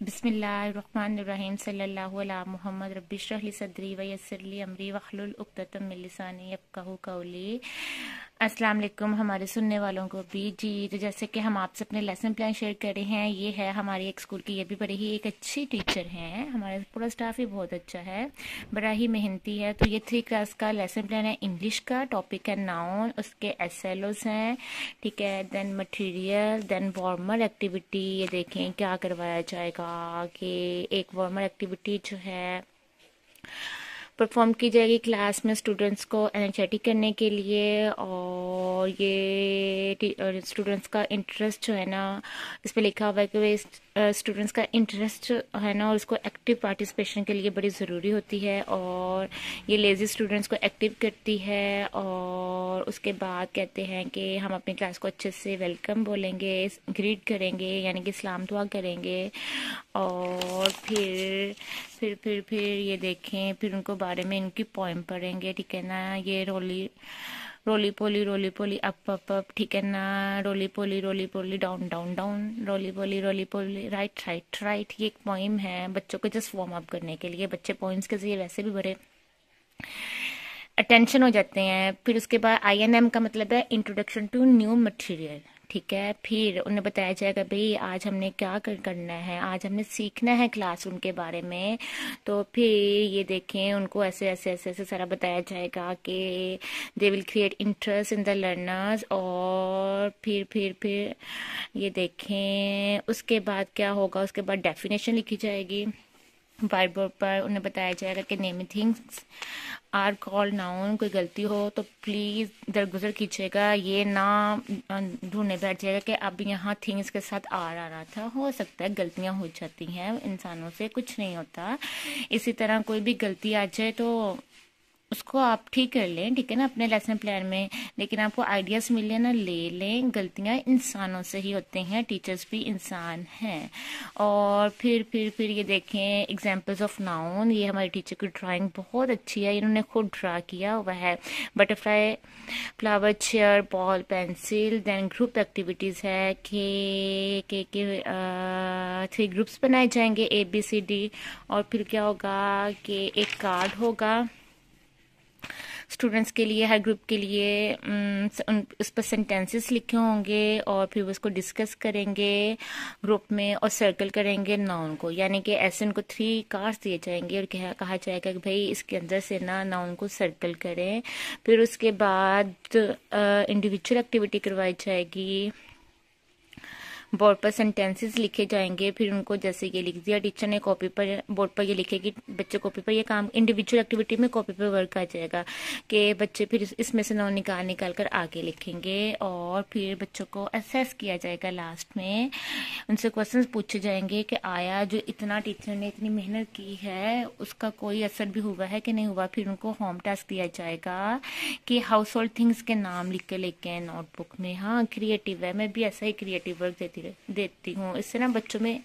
बिस्मिल्लाहिर्रहमानिर्रहीम सल्लल्लाहु अला मुहम्मद रब्बि इश्रह ली सदरी व यस्सिर ली अमरी वहलुल उक़दतम मिन लिसानी यफ़क़हू क़ौली। अस्सलाम वालेकुम हमारे सुनने वालों को भी जी। तो जैसे कि हम आपसे अपने लेसन प्लान शेयर कर रहे हैं, ये है हमारी एक स्कूल की, ये भी बड़ी ही एक अच्छी टीचर हैं, हमारा पूरा स्टाफ ही बहुत अच्छा है, बड़ा ही मेहनती है। तो ये 3 क्लास का लेसन प्लान है, इंग्लिश का, टॉपिक है नाउन, उसके एसएलओस हैं, ठीक है, then material, then warmer activity. ये देखें क्या करवाया जाएगा कि एक वार्मर एक्टिविटी जो है परफॉर्म की जाएगी क्लास में स्टूडेंट्स को एनर्जेटिक करने के लिए, और ये स्टूडेंट्स का इंटरेस्ट जो है ना, इस पर लिखा हुआ है कि स्टूडेंट्स का इंटरेस्ट है ना, और उसको एक्टिव पार्टिसिपेशन के लिए बड़ी ज़रूरी होती है, और ये लेज़ी स्टूडेंट्स को एक्टिव करती है। और उसके बाद कहते हैं कि हम अपनी क्लास को अच्छे से वेलकम बोलेंगे, ग्रीट करेंगे, यानी कि सलाम दुआ करेंगे, और फिर ये देखें, फिर उनको बारे में इनकी पोएम पढ़ेंगे, ठीक है ना। ये रोली पोली अप अप अप, ठीक है ना। रोली पोली डाउन डाउन डाउन, रोली पोली राइट राइट राइट। ये एक पोइम है बच्चों को जस्ट वार्म अप करने के लिए। बच्चे पोइम्स के जरिए वैसे भी बड़े अटेंशन हो जाते हैं। फिर उसके बाद INM का मतलब है इंट्रोडक्शन टू न्यू मटेरियल, ठीक है। फिर उन्हें बताया जाएगा भाई आज हमने क्या करना है, आज हमने सीखना है क्लासरूम के बारे में। तो फिर ये देखें, उनको ऐसे ऐसे ऐसे ऐसे सारा बताया जाएगा कि they will create interest in the learners. और फिर ये देखें उसके बाद क्या होगा, उसके बाद डेफिनेशन लिखी जाएगी व्हाइट बोर्ड पर। उन्हें बताया जाएगा कि naming things are called noun. कोई गलती हो तो प्लीज़ दरगुजर कीजिएगा, ये ना ढूंढने बैठ जाएगा कि अब यहाँ थिंग्स के साथ आर आ रहा था। हो सकता है गलतियाँ हो जाती हैं इंसानों से, कुछ नहीं होता। इसी तरह कोई भी गलती आ जाए तो उसको आप ठीक कर लें, ठीक है ना, अपने लेसन प्लान में। लेकिन आपको आइडियाज़ मिले ना, ले लें। गलतियाँ इंसानों से ही होती हैं, टीचर्स भी इंसान हैं। और फिर ये देखें एग्जांपल्स ऑफ नाउन। ये हमारी टीचर की ड्राइंग बहुत अच्छी है, इन्होंने खुद ड्रा किया हुआ है। Butterfly, flower, chair, ball, pencil. Then group activities है कि 3 ग्रुप्स बनाए जाएंगे ABCD। और फिर क्या होगा कि एक कार्ड होगा स्टूडेंट्स के लिए, हर ग्रुप के लिए। उस पर सेंटेंसेस लिखे होंगे, और फिर उसको डिस्कस करेंगे ग्रुप में, और सर्कल करेंगे नाउन को। यानी कि ऐसे उनको 3 कार्ड्स दिए जाएंगे और कहा जाएगा कि भाई इसके अंदर से ना नाउन को सर्कल करें। फिर उसके बाद इंडिविजुअल एक्टिविटी करवाई जाएगी, बोर्ड पर सेंटेंसेस लिखे जाएंगे। फिर उनको जैसे ये लिख दिया टीचर ने कॉपी पर, बोर्ड पर ये लिखेगी, बच्चे कॉपी पर ये काम इंडिविजुअल एक्टिविटी में कॉपी पर वर्क आ जाएगा कि बच्चे फिर इसमें से नाउन निकाल कर आगे लिखेंगे। और फिर बच्चों को असेस किया जाएगा लास्ट में, उनसे क्वेश्चंस पूछे जाएंगे कि आया जो इतना टीचर ने इतनी मेहनत की है उसका कोई असर भी हुआ है कि नहीं हुआ। फिर उनको होम टास्क दिया जाएगा कि हाउस होल्ड थिंग्स के नाम लिख के लेके आए नोटबुक में। हाँ, क्रिएटिव है, मैं भी ऐसा ही क्रिएटिव वर्क देती हूँ, इससे ना बच्चों में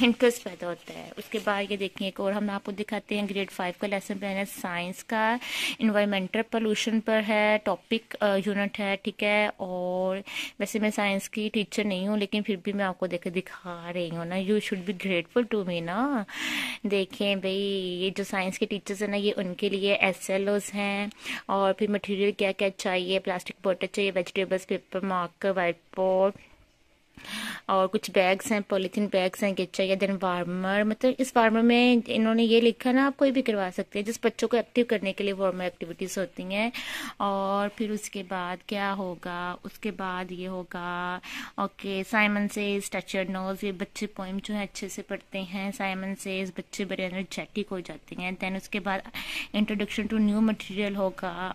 इंटरेस्ट पैदा होता है। उसके बाद ये देखिए एक और हम आपको दिखाते हैं, ग्रेड 5 का लेसन प्लान है साइंस का, इन्वायरमेंटल पोल्यूशन पर है, टॉपिक यूनिट है, ठीक है। और वैसे मैं साइंस की टीचर नहीं हूँ, लेकिन फिर भी मैं आपको दिखा रही हूँ ना, you should be grateful to me ना। देखें भाई, ये जो साइंस के टीचर्स हैं ना, ये उनके लिए SLOs हैं। और फिर मटेरियल क्या क्या चाहिए, प्लास्टिक बॉटल चाहिए, vegetables, paper, marker, white board, और कुछ बैग्स हैं, पॉलीथीन बैग्स हैं, ये चाहिए। देन वार्मर, मतलब इस वार्मर में इन्होंने ये लिखा ना, आप कोई भी करवा सकते हैं, जिस बच्चों को एक्टिव करने के लिए वार्मर एक्टिविटीज़ होती हैं। और फिर उसके बाद क्या होगा, उसके बाद ये होगा okay Simon says touch your nose. ये बच्चे पोइम जो है अच्छे से पढ़ते हैं, साइमन सेज, बच्चे बड़े एनर्जेटिक हो जाते हैं। देन उसके बाद इंट्रोडक्शन टू न्यू मटेरियल होगा,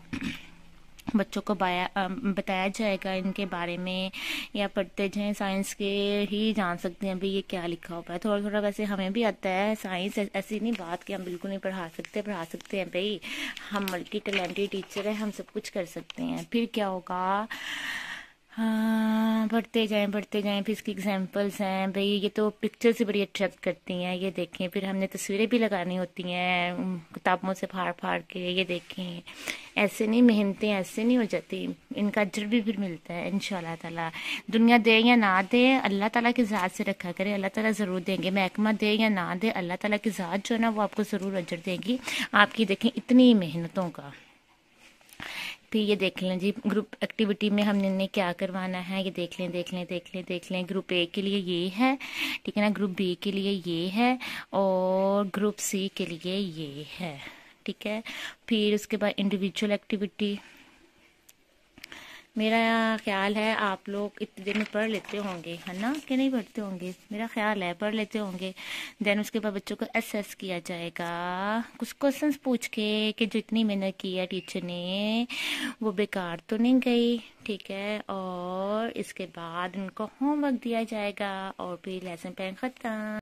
बच्चों को बताया जाएगा इनके बारे में, या पढ़ते जाएं, साइंस के ही जान सकते हैं भाई ये क्या लिखा हुआ है। थोड़ा थोड़ा वैसे हमें भी आता है साइंस, ऐसी नहीं बात कि हम बिल्कुल नहीं पढ़ा सकते हैं भाई, हम मल्टी टैलेंटेड टीचर हैं, हम सब कुछ कर सकते हैं। फिर क्या होगा, हाँ, बढ़ते जाएं। फिर इसकी एग्जांपल्स हैं भाई, ये तो पिक्चर से बड़ी अट्रैक्ट करती हैं, ये देखें। फिर हमने तस्वीरें भी लगानी होती हैं किताबों से फाड़ फाड़ के, ये देखें। ऐसे नहीं, मेहनतें ऐसे नहीं हो जाती, इनका अजर भी फिर मिलता है इंशाल्लाह ताला। दुनिया दे या ना दे, अल्लाह ताला की ज़ात से रखा करे, अल्लाह ताला ज़रूर देंगे। महकमा दे या ना दे, अल्लाह ताला की ज़ात जो है ना वो आपको ज़रूर अजर देगी आपकी। देखें इतनी मेहनतों का। फिर ये देख लें जी, ग्रुप एक्टिविटी में हमने क्या करवाना है, ये देख लें। ग्रुप ए के लिए ये है, ठीक है ना, ग्रुप बी के लिए ये है, और ग्रुप सी के लिए ये है, ठीक है। फिर उसके बाद इंडिविजुअल एक्टिविटी, मेरा ख्याल है आप लोग इतने दिन में पढ़ लेते होंगे, है ना, कि नहीं पढ़ते होंगे, मेरा ख्याल है पढ़ लेते होंगे। देन उसके बाद बच्चों को असेस किया जाएगा कुछ क्वेश्चंस पूछ के कि जो इतनी मेहनत की है टीचर ने वो बेकार तो नहीं गई, ठीक है। और इसके बाद उनको होमवर्क दिया जाएगा और फिर लेसन प्लान खत्म।